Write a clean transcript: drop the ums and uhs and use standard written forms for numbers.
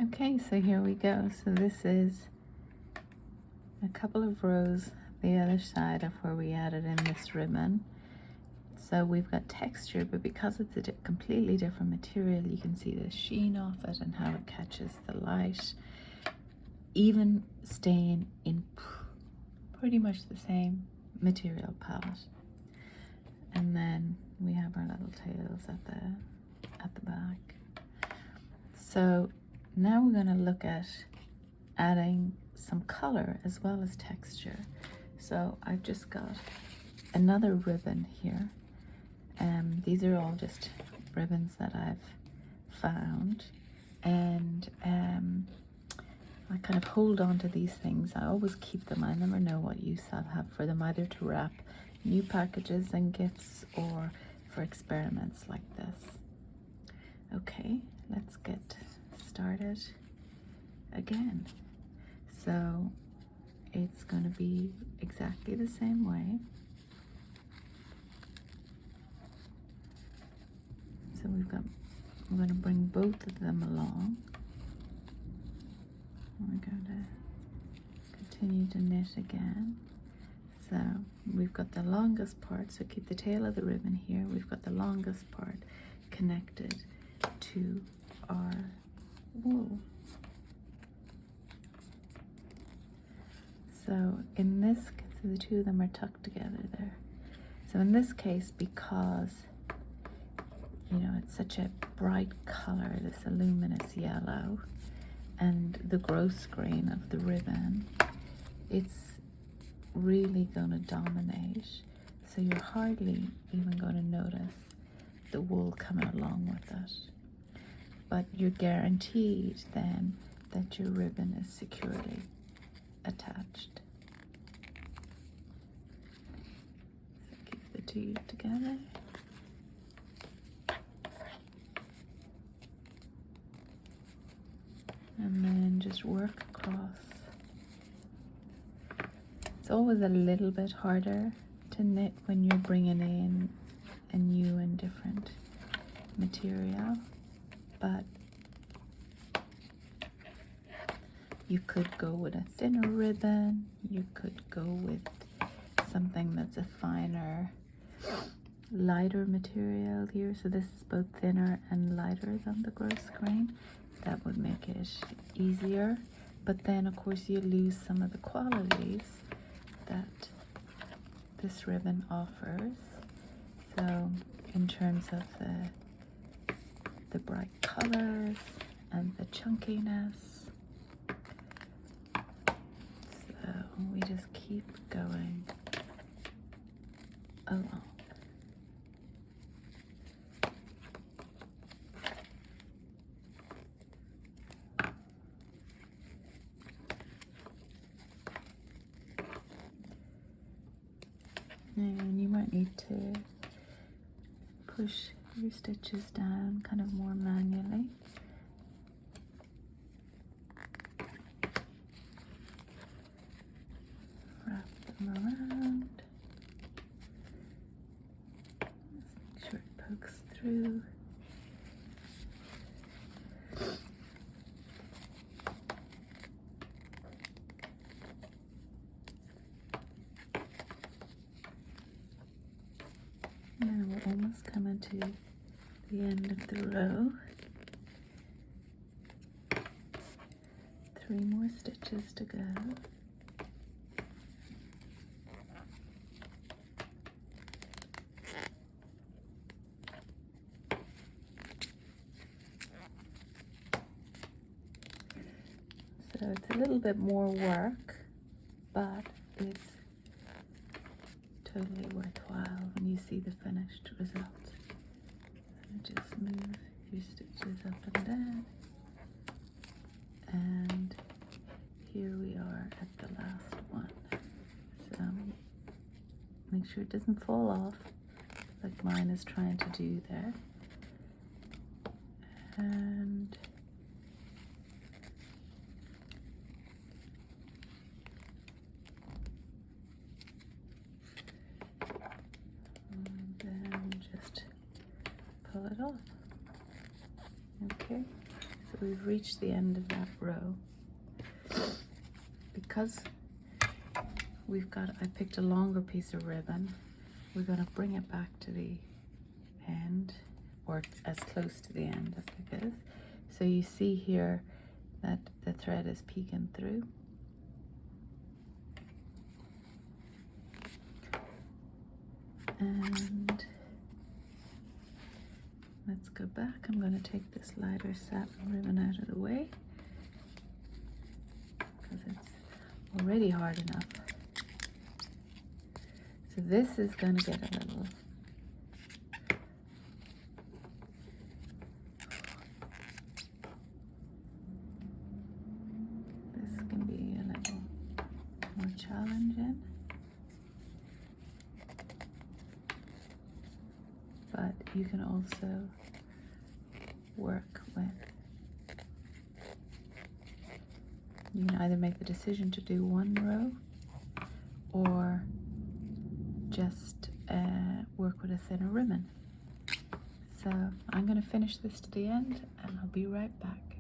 Okay, so here we go. So this is a couple of rows the other side of where we added in this ribbon. So we've got texture, but because it's a completely different material, you can see the sheen off it and how it catches the light, even staying in pretty much the same material palette. And then we have our little tails at the back. So now we're going to look at adding some color as well as texture. So I've just got another ribbon here. These are all just ribbons that I've found, and I kind of hold on to these things. I always keep them. I never know what use I'll have for them, either to wrap new packages and gifts or for experiments like this. Okay, let's get started again. So it's going to be exactly the same way. So we're going to bring both of them along. We're going to continue to knit again. So we've got the longest part, so keep the tail of the ribbon here. We've got the longest part connected to our wool. So in this, so the two of them are tucked together there. So in this case, because it's such a bright color, this luminous yellow, and the gross grain of the ribbon, it's really going to dominate. So you're hardly even going to notice the wool coming along with it. But you're guaranteed then that your ribbon is securely attached. So keep the two together. And then just work across. It's always a little bit harder to knit when you're bringing in a new and different material, but you could go with a thinner ribbon, you could go with something that's a finer, lighter material here. So this is both thinner and lighter than the gross grain. That would make it easier, but then of course you lose some of the qualities that this ribbon offers. So in terms of the bright colors and the chunkiness, so we just keep going along. And you might need to push your stitches down kind of more manually. Wrap them around. Just make sure it pokes through. Now we're almost coming to the end of the row. 3 more stitches to go. So it's a little bit more work, but it's totally worthwhile when you see the finished result. So just move your stitches up and down, and here we are at the last one. So make sure it doesn't fall off like mine is trying to do there. And then just pull it off. Okay, so we've reached the end of that row. Because I picked a longer piece of ribbon, we're going to bring it back to the end, or as close to the end as it is. So you see here that the thread is peeking through. And let's go back. I'm going to take this lighter satin ribbon out of the way because it's already hard enough. So this is going to get a little more challenging, but you can also work with, you can either make the decision to do one row or just work with a thinner ribbon. So I'm going to finish this to the end and I'll be right back.